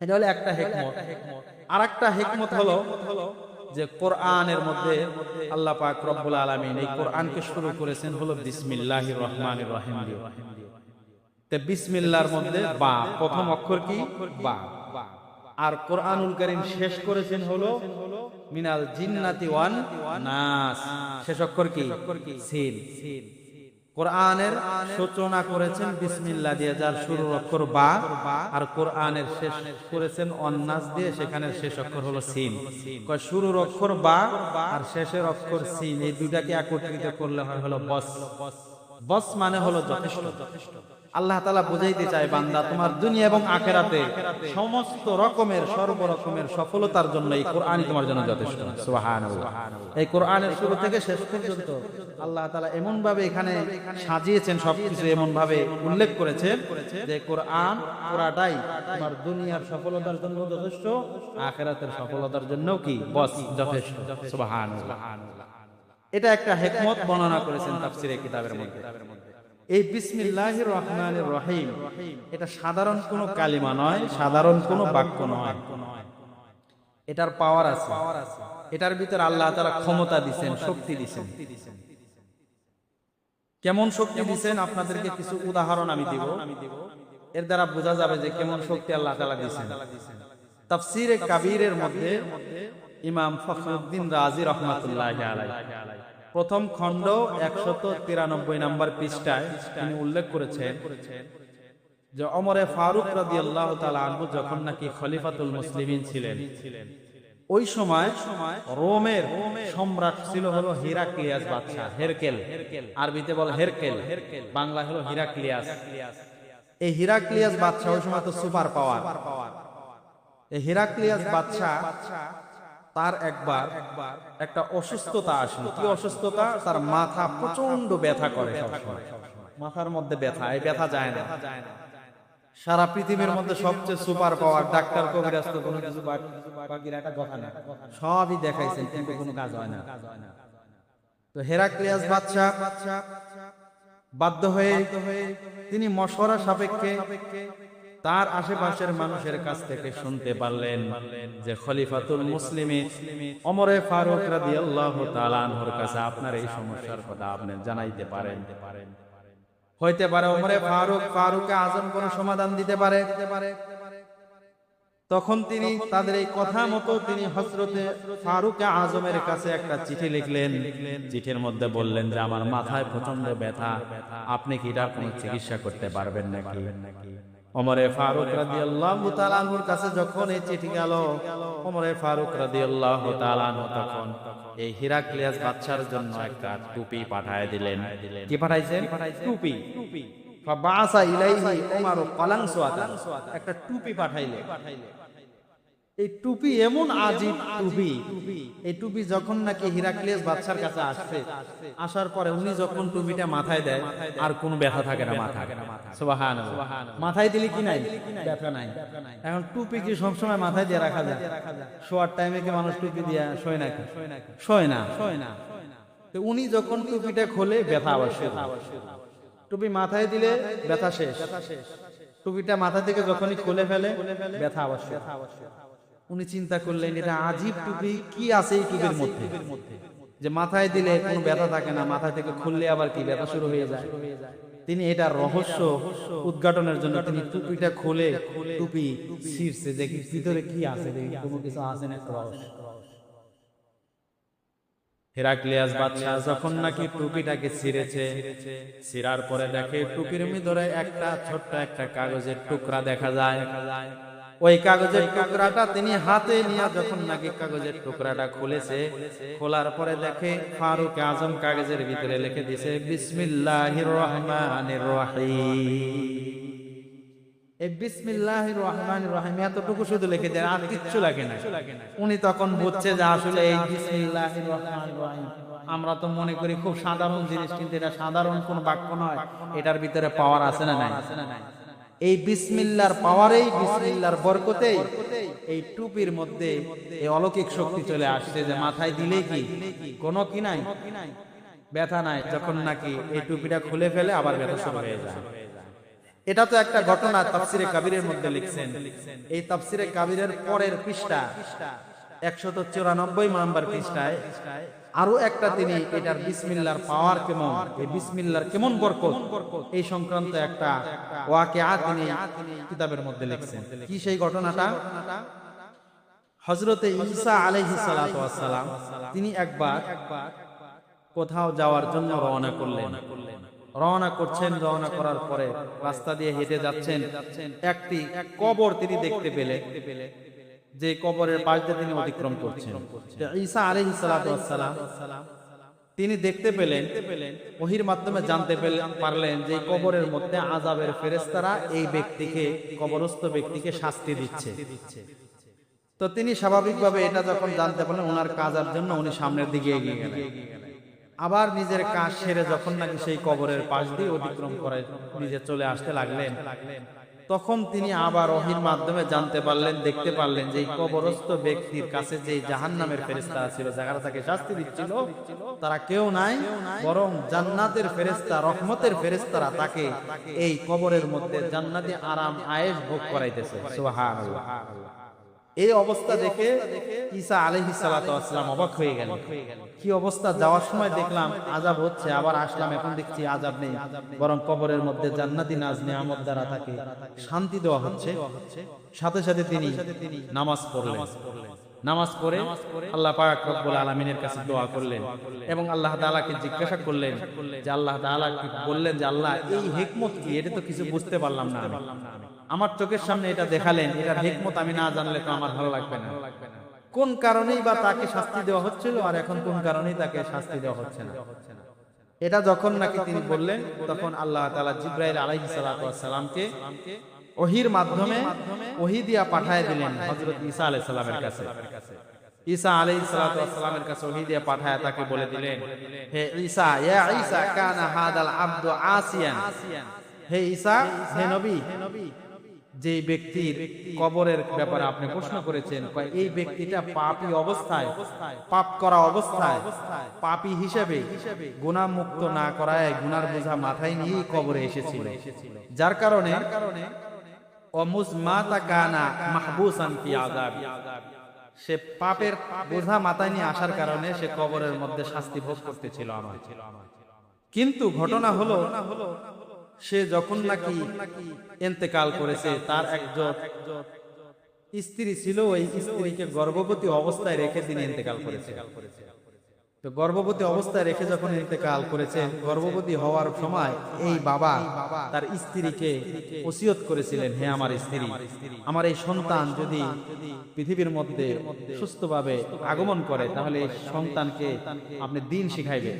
এটা হলো একটা হিকমত। আরেকটা হিকমত হলো যে কোরআনের মধ্যে আল্লাহ পাক রব্বুল আলামিন এই কোরআনকে শুরু করেছেন হলো বিসমিল্লাহির রহমানির রহিম দিয়ে। তে বিসমিল্লাহর মধ্যে বা, প্রথম অক্ষর কি বা, আর কোরআনুল কারীম শেষ করেছেন হলো মিনাল জিন্নাতি ওয়ান নাস, শেষ অক্ষর কি সিন। কোরআনের সূচনা করেছেন বিসমিল্লাহ দিয়ে, যার শুরুর অক্ষর বা, আর কোরআনের শেষ করেছেন অন্নাস দিয়ে, সেখানে শেষ অক্ষর হলো সিন। শুরুর অক্ষর বা আর শেষের অক্ষর সিন, এই দুইটাকে একত্রিত করলে হয় হলো বস। বস মানে হলো যথেষ্ট। আল্লাহ তাআলা বুঝাইতে চায়, বান্দা তোমার দুনিয়া এবং আখিরাতে সমস্ত রকমের সর্ব রকমের সফলতার জন্য এই কোরআনই তোমার জন্য যথেষ্ট। সুবহানাল্লাহ। এই কোরআনের শুরু থেকে শেষ পর্যন্ত আল্লাহ তাআলা এমন ভাবে এখানে সাজিয়েছেন, সবকিছু এমন ভাবে উল্লেখ করেছেন যে কোরআন পুরাটাই তোমার দুনিয়ার সফলতার জন্য যথেষ্ট, আখিরাতের সফলতার জন্য কি বস যথেষ্ট। সুবহানাল্লাহ। এটা একটা হিকমত বর্ণনা করেছেন তাফসীরে কিতাবের মধ্যে। এই বিসমিল্লাহির রহমানির রহিম এটা সাধারণ কোনো কালিমা নয়, সাধারণ কোনো বাক্য নয়, এটার পাওয়ার আছে। এটার ভিতর আল্লাহ তাআলা ক্ষমতা দিবেন, শক্তি দিবেন। কেমন শক্তি দিবেন আপনাদেরকে কিছু উদাহরণ আমি দিব, এর দ্বারা বোঝা যাবে যে কেমন শক্তি আল্লাহ তাআলা দিবেন। তাফসীরে কাবীরের মধ্যে ইমাম ফখরুদ্দীন রাজি রাহমাতুল্লাহি আলাইহি প্রথম খণ্ড 193 নম্বর পৃষ্ঠায় তিনি উল্লেখ করেছেন যে ওমরে ফারুক রাদিয়াল্লাহু তাআলা আনহু যখন নাকি খলিফাতুল মুসলিমিন ছিলেন, ওই সময় রোমের সম্রাট ছিল হলো হিরাক্লিয়াস বাদশা, হেরকেল, আরবিতে বলে হেরকেল, বাংলা হলো হিরাক্লিয়াস। এই হিরাক্লিয়াস বাদশা ওই সময় তো সুপার পাওয়ার। এই হিরাক্লিয়াস বাদশা তার একবার একটা অসুস্থতা আসলো। কি অসুস্থতা? তার মাথা প্রচন্ড ব্যথা করে, সবসময় মাথার মধ্যে ব্যথা, এই ব্যথা যায় না। সারা পৃথিবীর মধ্যে সবচেয়ে সুপার পাওয়ার ডাক্তার কবিরাজ তো কোনো কিছু বাকির একটা কথা না, সবই দেখাইছেন কিন্তু কোনো কাজ হয় না। তো হেরাক্লিয়াস বাদশা বাধ্য হয়ে তিনি মশওয়ারা সাপেক্ষে তার আশেপাশের মানুষের কাছ থেকে শুনতে পারলেন যে খলিফাতুল মুসলিমিন ওমরে ফারুক রাদিয়াল্লাহু তাআলা আনহুর কাছে আপনার এই সমস্যার কথা আপনি জানাইতে পারেন। হইতে পারে ওমরে ফারুক আজম কোন সমাধান দিতে পারে। তখন তিনি তাদের এই কথা মতো তিনি হযরতে ফারুক আজমের কাছে একটা চিঠি লিখলেন। চিঠির মধ্যে বললেন যে আমার মাথায় প্রচন্ড ব্যথা, আপনি কি এটার কোনো চিকিৎসা করতে পারবেন নাকি? ওমরে ফারুক রাদিয়াল্লাহু তাআলা আনহুর কাছে যখন এই চিঠি গেল, ওমরে ফারুক রাদিয়াল্লাহু তাআলা আনহু তখন এই হিরাক্লিয়াস বাদশার জন্য একটা টুপি পাঠায় দিলেন। কি পাঠাইছেন? টুপি। ফাবাসা ইলাইহি ওমর কলাংসওয়াতা, একটা টুপি পাঠাইলেন। এই টুপি এমন আজীব টুপি, এই টুপি যখন নাকি হিরাক্লিয়াস বাদশার কাছে আসছে, আসার পরে উনি যখন টুপিটা মাথায় দেয় আর কোনো ব্যথা থাকে না মাথায়। সুবহানাল্লাহ। মাথায় দিলে কি নাই? ব্যথা নাই। এখন টুপি কি সবসময় মাথায় দিয়ে রাখা যায়? শোয়ার টাইমে কি মানুষ টুপি দিয়ে শোয় নাকি? শোয় না। তো উনি যখন টুপিটা খোলে ব্যথা আবার শুরু। টুপি মাথায় দিলে ব্যথা শেষ, টুপিটা মাথা থেকে যখনই খুলে ফেলে ব্যথা আবার শুরু। উনি চিন্তা করলেন এটা আজীব টুপি, কি আছে এই টুপির মধ্যে যে মাথায় দিলে কোনো ব্যথা থাকে না, মাথা থেকে খুললে আবার কি ব্যথা শুরু হয়ে যায়। তিনি এটার রহস্য উদ্ঘাটনের জন্য তিনি টুপিটা খুলে টুপি ছিঁড়ছে, দেখি ভিতরে কি আছে, দেখি কোনো কিছু আছে না, একটা রহস্য। হেরাক্লিয়াস বাদশা যখন নাকি টুপিটাকে ছিঁড়েছে, ছিঁড়ার পরে দেখে টুপির ভিতরে একটা ছোট্ট একটা কাগজের টুকরা দেখা যায়। ওই কাগজের টুকরাটা তিনি হাতে নিয়ে যখন নাকি কাগজের টুকরাটা খুলেছে, খোলার পরে দেখে ফারুক আজম কাগজের ভিতরে লিখে দিয়েছে বিসমিল্লাহির রহমানির রহিম। এই বিসমিল্লাহির রহমানির রহিম এতটুকু শুধু লিখে দেন, আর কিচ্ছু লাগে না। উনি তখন বুঝছে যে আসলে এই বিসমিল্লাহির রহমানির রহিম আমরা তো মনে করি খুব সাধারণ জিনিস, কিন্তু এটা সাধারণ কোনো বাক্য নয়, এটার ভিতরে পাওয়ার আছে না নাই? এই বিসমিল্লাহর পাওয়ারেই, বিসমিল্লাহর বরকতেই এই টুপির মধ্যে এই অলৌকিক শক্তি চলে আসছে যে মাথায় দিলে কি কোনো কি নাই, ব্যথা নাই। যখন নাকি এই টুপিটা খুলে ফেলে আবার ব্যথা শুরু হয়ে যায়। এটা তো একটা ঘটনা তাফসীরে কাবীরের মধ্যে লিখছেন। এই তাফসীরে কাবীরের পরের পৃষ্ঠা 194 নম্বর পৃষ্ঠায় আরো একটা তিনি এটার বিসমিল্লাহর পাওয়ার কেমন, এই বিসমিল্লাহর কেমন বরকত, এই সংক্রান্ত একটা ওয়াকিয়া তিনি কিতাবের মধ্যে লিখছেন। কি সেই ঘটনাটা? হযরতে ঈসা আলাইহিস সালাতু ওয়াস সালাম তিনি একবার কোথাও যাওয়ার জন্য রওনা করলেন। রওনা করছেন, রওনা করার পরে রাস্তা দিয়ে হেঁটে যাচ্ছেন, একটি কবর তিনি দেখতে পেলেন, যে কবরের পাশ দিয়ে তিনি অতিক্রম করছেন। ঈসা আলাইহিস সালাতু ওয়াস সালাম তিনি দেখতে পেলেন, ওহীর মাধ্যমে জানতে পারলেন যে কবরের মধ্যে আযাবের ফেরেশতারা এই ব্যক্তিকে, কবরস্থ ব্যক্তিকে শাস্তি দিচ্ছে। তো তিনি স্বাভাবিকভাবে এটা যখন জানতে পারলেন, ওনার কাজের জন্য উনি সামনের দিকে এগিয়ে গেলেন। আবার নিজের কাজ সেরে যখন নাকি সেই কবরের পাশ দিয়ে অতিক্রম করে নিজে চলে আসতে লাগলেন, তখন তিনি আবার ওহীর মাধ্যমে জানতে পারলেন, দেখতে পারলেন যে এই কবরস্থ ব্যক্তির কাছে যে জাহান্নামের ফেরেশতারা ছিল, যারা তাকে শাস্তি দিচ্ছিল, তারা কেউ নাই, বরং জান্নাতের ফেরেশতা, রহমতের ফেরেশতারা তাকে এই কবরের মধ্যে জান্নাতি আরাম আয়েশ ভোগ করাইতেছে। সুবহানাল্লাহ। এই অবস্থা দেখে ঈসা আলাইহিস সালাতু ওয়াস সালাম অবাক হয়ে গেলেন। কি অবস্থা! যাওয়ার সময় দেখলাম আযাব হচ্ছে, আবার আসলাম এখন দেখছি আযাব নেই, বরং কবরের মধ্যে জান্নাতি নাজ নিয়ামত দ্বারা তাকে শান্তি দেওয়া হচ্ছে। সাথে সাথে তিনি নামাজ পড়লেন। নামাজ পড়ে আল্লাহ পাক রব্বুল আলামিনের কাছে দোয়া করলেন এবং আল্লাহ তাআলাকে জিজ্ঞাসা করলেন যে আল্লাহ তাআলা কি বললেন যে আল্লাহ এই হিকমত কি, এটা তো কিছু বুঝতে পারলাম না, আমার চোখের সামনে এটা দেখালেন, এটার হিকমত আমি না জানলে তো আমার ভালো লাগবে না। কোন কারণেই বা তাকে শাস্তি দেওয়া হচ্ছিল, আর এখন কোন কারণেই তাকে শাস্তি দেওয়া হচ্ছে না, এটা যখন নাকি তিনি বললেন, তখন আল্লাহ তাআলা জিবরাইল আলাইহিস সালাতু ওয়াস সালামকে ওহীর মাধ্যমে ওহী দিয়া পাঠায় দিলেন হযরত ঈসা আলাইহিস সালামের কাছে। ঈসা আলাইহিস সালাতু ওয়াস সালামের কাছে ওহী দিয়া পাঠায় তাকে বলে দিলেন, হে ঈসা, ইয়া ঈসা কানা হাদাল আবদু আসিয়ান, হে ঈসা, হে নবী, যে ব্যক্তির কবরের ব্যাপারে আপনি প্রশ্ন করেছেন, এই ব্যক্তিটা পাপী অবস্থায়, পাপ করা অবস্থায়, পাপী হিসেবে গুনাহ মুক্ত না করায় গুনার বোঝা মাথায় নিয়ে কবরে এসেছিল, যার কারণে অমুজমাতা কানা মাহবুসান ফি আযাব, সে পাপের বোঝা মাথায় নিয়ে আসার কারণে সে কবরের মধ্যে শাস্তি ভোগ করতেছিল আমার। কিন্তু ঘটনা হলো, সে যখন নাকি ইন্তেকাল করেছে, তার একজন স্ত্রী ছিল, ওই স্ত্রীকে গর্ভবতী অবস্থায় রেখে তিনি ইন্তেকাল করেছে। তো গর্ভবতী অবস্থায় রেখে যখন ইন্তেকাল করেছে, গর্ভবতী হওয়ার সময় এই বাবা তার স্ত্রীকে ওসিয়ত করেছিলেন, হে আমার স্ত্রী, আমার এই সন্তান যদি পৃথিবীর মধ্যে সুস্থভাবে আগমন করে, তাহলে এই সন্তানকে আপনি দ্বীন শিখাইবেন।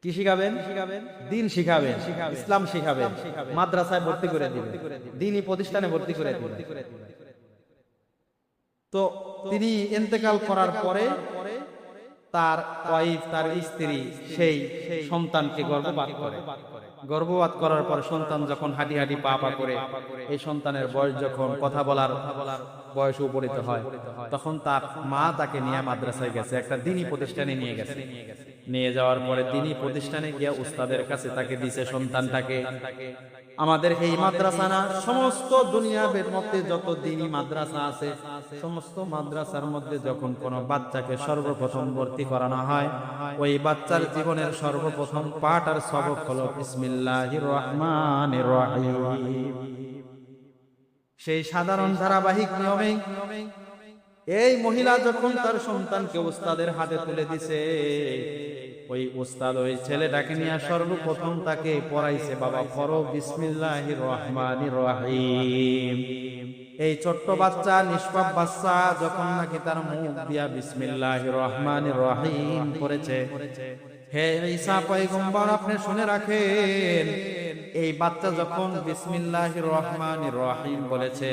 কি শিখাবেন? দ্বীন শিখাবেন, ইসলাম শিখাবেন, মাদ্রাসায় ভর্তি করে দিবেন, দ্বীনি প্রতিষ্ঠানে ভর্তি করে দিবেন। তো তিনি ইন্তেকাল করার পরে তার ওয়াইফ, তার স্ত্রী সেই সন্তানকে গর্ভপাত করে। গর্ভপাত করার পর সন্তান যখন হাঁটি হাঁটি পা পা করে, এই সন্তানের বয়স যখন কথা বলার বয়সে উপনীত হয়, তখন তার মা তাকে নিয়ে মাদ্রাসায় গেছে, একটা দ্বীনি প্রতিষ্ঠানে নিয়ে গেছে। নিয়ে যাওয়ার পরে দ্বীনি প্রতিষ্ঠানে গিয়ে উস্তাদের কাছে তাকে দিছে সন্তানটাকে। আমাদের এই মাদ্রাসা না, সমস্ত দুনিয়ার মধ্যে যত দ্বীনি মাদ্রাসা আছে, সমস্ত মাদ্রাসার মধ্যে যখন কোনো বাচ্চাকে সর্বপ্রথম ভর্তি করানো হয়, ওই বাচ্চার জীবনের সর্বপ্রথম পাঠ আর সবক হলো বিসমিল্লাহির রহমানির রহিম। সেই সাধারণ ধারাবাহিক নিয়মে এই মহিলা যখন তার সন্তানকে উস্তাদের হাতে তুলে দিছে, ওই উস্তাদ ওই ছেলেটাকে নিয়ে সর্বপ্রথম তাকে পড়াইছে, বাবা পড়ো বিসমিল্লাহির রহমানির রহিম। এই ছোট্ট বাচ্চা, নিষ্পাপ বাচ্চা যখন নাকি তার মুখ দিয়া বিসমিল্লাহির রহমানির রহিম করেছে, হে ঈসা পয়গম্বর আপনি শুনে রাখেন, এই বাচ্চা যখন বিসমিল্লাহির রহমানির রহিম বলেছে,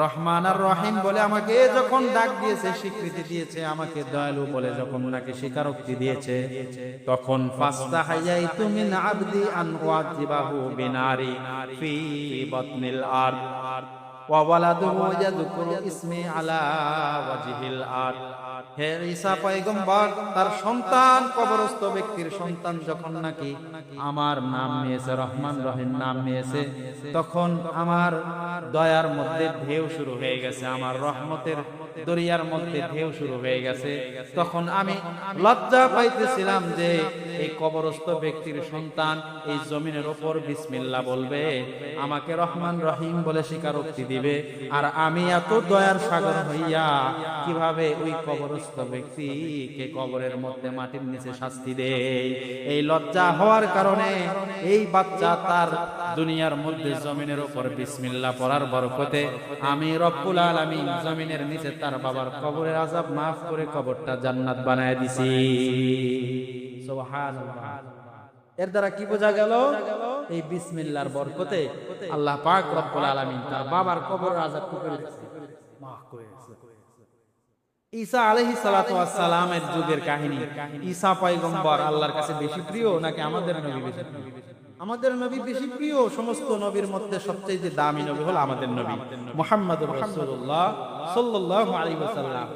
রহমান আর রহিম বলে আমাকে যখন ডাক দিয়েছে, স্বীকৃতি দিয়েছে, আমাকে দয়ালু বলে যখন নাকি স্বীকারোক্তি দিয়েছে, তখন ফাস্তাহাইয়াইতু মিন আবদি আন ওয়াজিবাহু বিনারি ফি বাতনিল আরদ ওয়া ওয়ালাদুহু ইয়াযকুরু ইসমি আলা ওয়াজহিল আরদ। হে ঈসা পয়গম্বর, তার সন্তান, কবরস্থ ব্যক্তির সন্তান যখন নাকি আমার নাম নিয়েছে, রহমান রহিম নাম নিয়েছে, তখন আমার দয়ার মধ্যে ঢেউ শুরু হয়ে গেছে, আমার রহমতের দরিয়ার মধ্যে ঢেউ শুরু হয়ে গেছে। তখন আমি লজ্জা পাইতেছিলাম যে এই কবরস্থ ব্যক্তির সন্তান এই জমিনের উপর বিসমিল্লাহ বলবে, আমাকে রহমান রহিম বলে স্বীকারোক্তি দিবে, আর আমি এত দয়ার সাগর হইয়া কিভাবে ওই কবরস্থ ব্যক্তিকে কবরের মধ্যে মাটির নিচে শাস্তি দেই। এই লজ্জা হওয়ার কারণে এই বাচ্চা তার দুনিয়ার মধ্যে জমিনের উপর বিসমিল্লাহ পড়ার বরকতে আমি রব্বুল আলামিন জমিনের নিচে তার বাবার কবরের আযাব মাফ করে কবরটা জান্নাত বানায় দিছি। সুবহানাল্লাহ। এর দ্বারা কি বোঝা গেল? এই বিসমিল্লাহর বরকতে আল্লাহ পাক রব্বুল আলামিন তার বাবার কবরের আযাব মাফ করে দিয়েছে। ঈসা আলাইহিস সালাতু ওয়াস সালামের যুগের কাহিনী। ঈসা পয়গম্বর আল্লাহর কাছে বেশি প্রিয় নাকি আমাদের নবী বেশি প্রিয়? আমাদের নবী বেশি প্রিয়। সমস্ত নবীর মধ্যে সবচেয়ে দামি নবী হলো আমাদের নবী মুহাম্মদুর রাসূলুল্লাহ সাল্লাল্লাহু আলাইহি ওয়াসাল্লাম।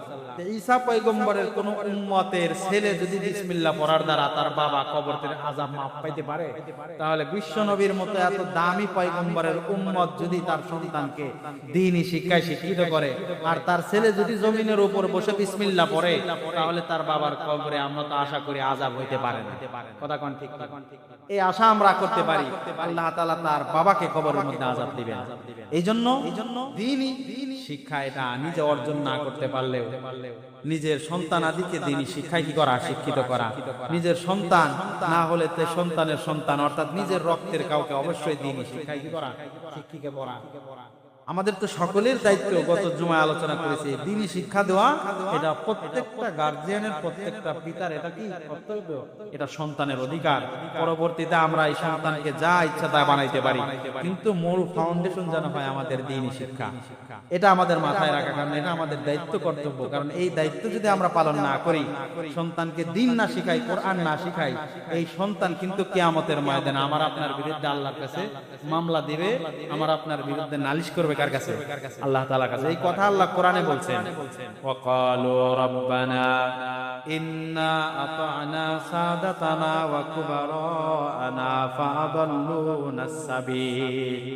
ঈসা পয়গম্বরের কোন উম্মতের ছেলে যদি বিসমিল্লাহ পড়ার দ্বারা তার বাবা কবরের আযাব মাফ পাইতে পারে, তাহলে বিশ্ব নবীর মতো এত দামি পয়গম্বরের উম্মত যদি তার সন্তানকে দ্বীনি শিক্ষায় শিক্ষিত করে, আর তার ছেলে যদি জমিনের উপর বসে বিসমিল্লাহ পড়ে, তাহলে তার বাবার কবরে আমরা তো আশা করি আযাব হইতে পারে না। কথা কোন ঠিক? এই আশা আমরা করতে পারি আল্লাহ তাআলা তার বাবাকে কবরের মধ্যে আযাব দিবেন। এইজন্য দ্বীনি শিক্ষা এটা নিজে অর্জন না করতে পারলেও নিজের সন্তান আদিকে দ্বীনি শিক্ষায় কি করা? শিক্ষিত করা। নিজের সন্তান না হলে তে সন্তানের সন্তান অর্থাৎ নিজের রক্তের কাউকে অবশ্যই দ্বীনি শিক্ষায় কি করা? শিক্ষিকে পড়া। আমাদের তো সকলের দায়িত্ব, গত জুমায় আলোচনা করেছি, দ্বীনি শিক্ষা দেওয়া। এটা প্রত্যেকটা গার্জিয়ানের, প্রত্যেকটা পিতার এটা কি কর্তব্য, এটা সন্তানের অধিকার। পরবর্তীতে আমরা এই সন্তানকে যা ইচ্ছা তা বানাইতে পারি, কিন্তু মূল ফাউন্ডেশন যেন হয় আমাদের দ্বীনি শিক্ষা। এটা আমাদের মাথায় রাখা, কারণ এটা আমাদের দায়িত্ব, কর্তব্য। কারণ এই দায়িত্ব যদি আমরা পালন না করি, সন্তানকে দ্বীন না শিখাই, কোরআন না শিখাই, এই সন্তান কিন্তু কিয়ামতের ময়দানে আমার আপনার বিরুদ্ধে আল্লাহর কাছে মামলা দিবে, আমার আপনার বিরুদ্ধে নালিশ করবে। কার কাছে? আল্লাহ তাআলার কাছে। এই কথা আল্লাহ কোরআনে বলছেন, ওয়াকালু রাব্বানা ইন্না আতা'না সাদাতানা ওয়া কুবারানা ফাআদাল্লুনাস সাবিল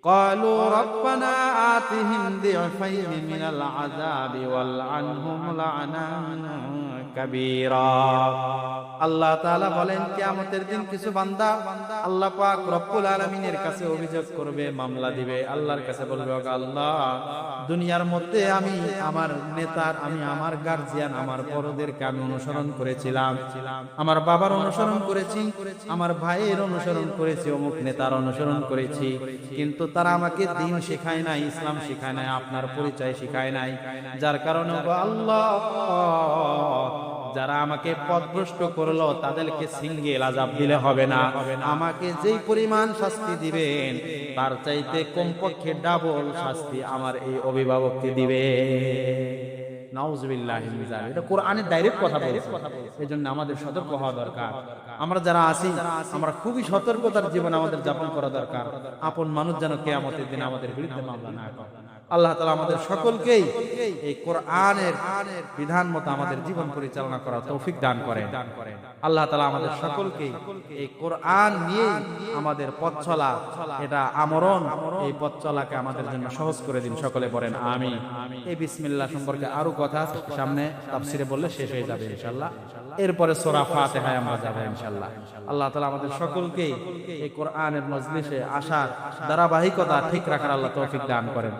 قالوا ربنا آتهم ضعفين من العذاب والعنهم لعنا كبيرا। আল্লাহ তাআলা বলেন কিয়ামতের দিন কিছু বান্দা আল্লাহ পাক রব্বুল আলামিনের কাছে অভিযোগ করবে, মামলা দিবে। আল্লাহর কাছে বলবে, আল্লাহ দুনিয়ার মধ্যে আমি আমার নেতার, আমি আমার গার্জিয়ান, আমার বড়দেরকে আমি অনুসরণ করেছিলাম, আমার বাবার অনুসরণ করেছি, আমার ভাইয়ের অনুসরণ করেছি, অমুক নেতার অনুসরণ করেছি, কিন্তু তারা আমাকে দ্বীন শেখায় নাই, ইসলাম শেখায় নাই, আপনার পরিচয় শেখায় নাই। যার কারণে আল্লাহ যারা আমাকে পথভ্রষ্ট করলো তাদেরকে সিঙ্গেল আযাব দিলে হবে না, আমাকে যেই পরিমাণ শাস্তি দিবেন তার চাইতে কমপক্ষে ডাবল শাস্তি আমার এই অভিভাবককে দিবে। নাউজুবিল্লাহি মিন যালিক। এটা কোরআনের ডাইরেক্ট কথা বলছে। এজন্য আমাদের সতর্ক হওয়া দরকার। আমরা যারা আছি আমরা খুবই সতর্কতার জীবন আমাদের যাপন করা দরকার। আপন মানুষ যেন কিয়ামতের দিন আমাদের বিরুদ্ধে মামলা না করে। আল্লাহ তাআলা আমাদের সকলকেই এই কোরআনের বিধান মতো আমাদের জীবন পরিচালনা করার তৌফিক দান করেন। আল্লাহ তাআলা আমাদের সকলকেই এই কোরআন নিয়ে আমাদের পথ চলা, এটা আমরণ, এই পথ চলাকে আমাদের জন্য সহজ করে দিন। সকলে বলেন আমিন। এই বিসমিল্লাহ সম্পর্কে আরো কথা সামনে তাফসিরে বললে শেষ হয়ে যাবে ইনশাআল্লাহ। এরপরে সূরা ফাতিহায় আমরা যাব ইনশাআল্লাহ। আল্লাহ তাআলা আমাদের সকলকেই এই কোরআনের মজলিসে আসার ধারাবাহিকতা ঠিক রাখার আল্লাহ তৌফিক দান করেন।